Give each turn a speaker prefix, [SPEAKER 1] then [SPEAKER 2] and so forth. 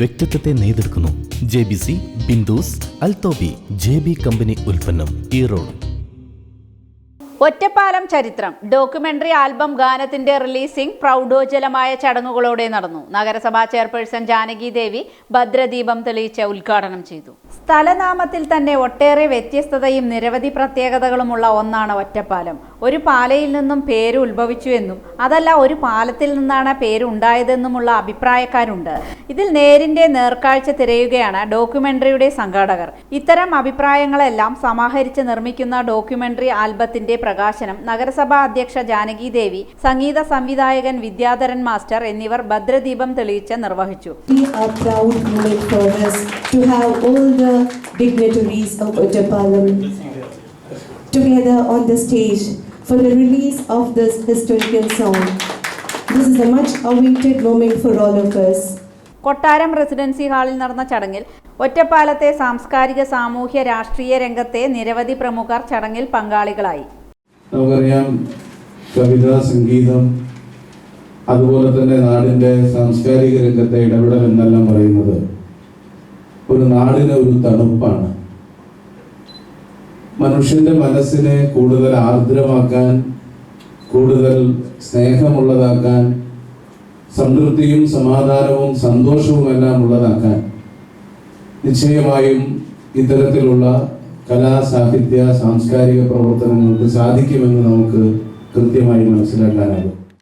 [SPEAKER 1] വ്യക്തിത്വത്തെ നെയ്തെടുക്കുന്നു. JBC, ബിന്ദുസ്, അൽത്തോബി, JB company ഉൽപ്പന്നം, ഈറോഡ്.
[SPEAKER 2] ഒറ്റപ്പാലം ചരിത്രം ഡോക്യുമെന്ററി ആൽബം ഗാനത്തിന്റെ റിലീസിംഗ് പ്രൗഢോജ്വലമായ ചടങ്ങുകളോടെ നടന്നു. നഗരസഭാ ചെയർപേഴ്സൺ ജാനകി ദേവി ഭദ്രദീപം തെളിയിച്ച് ഉദ്ഘാടനം ചെയ്തു. സ്ഥലനാമത്തിൽ തന്നെ ഒട്ടേറെ വ്യത്യസ്തതയും നിരവധി പ്രത്യേകതകളുമുള്ള ഒന്നാണ് ഒറ്റപ്പാലം. ഒരു പാലയിൽ നിന്നും പേര് ഉത്ഭവിച്ചുവെന്നും അതല്ല ഒരു പാലത്തിൽ നിന്നാണ് പേര് ഉണ്ടായതെന്നുമുള്ള അഭിപ്രായക്കാരുണ്ട്. ഇതിൽ നേരിന്റെ നേർക്കാഴ്ച തിരയുകയാണ് ഡോക്യുമെന്ററിയുടെ സംഘാടകർ. ഇത്തരം അഭിപ്രായങ്ങളെല്ലാം സമാഹരിച്ച് നിർമ്മിക്കുന്ന ഡോക്യുമെന്ററി ആൽബത്തിന്റെ പ്രകാശനം നഗരസഭാ അധ്യക്ഷ ജാനകി ദേവി, സംഗീത സംവിധായകൻ വിദ്യാധരൻ മാസ്റ്റർ എന്നിവർ ഭദ്രദീപം തെളിയിച്ച് നിർവഹിച്ചു.
[SPEAKER 3] Together on the stage for the release of this historical song. This is a much awaited moment for all of us.
[SPEAKER 2] കൊട്ടാരം റെസിഡൻസി ഹാളിൽ നടന്ന ചടങ്ങിൽ ഒറ്റപ്പാലത്തെ സാംസ്കാരിക, സാമൂഹ്യ, രാഷ്ട്രീയ രംഗത്തെ നിരവധി പ്രമുഖർ ചടങ്ങിൽ പങ്കാളികളായി.
[SPEAKER 4] നമുക്കറിയാം, കവിത, സംഗീതം, അതുപോലെ തന്നെ നാടിൻ്റെ സാംസ്കാരിക രംഗത്തെ ഇടപെടൽ എന്നെല്ലാം പറയുന്നത് ഒരു നാടിന് ഒരു തണുപ്പാണ്. മനുഷ്യന്റെ മനസ്സിനെ കൂടുതൽ ആർദ്രമാക്കാൻ, കൂടുതൽ സ്നേഹമുള്ളതാക്കാൻ, സംതൃപ്തിയും സമാധാനവും സന്തോഷവും എല്ലാം ഉള്ളതാക്കാൻ നിശ്ചയമായും ഇത്തരത്തിലുള്ള കലാ, സാഹിത്യ, സാംസ്കാരിക പ്രവർത്തനങ്ങൾക്ക് സാധിക്കുമെന്ന് നമുക്ക് കൃത്യമായി മനസ്സിലാക്കാനാകും.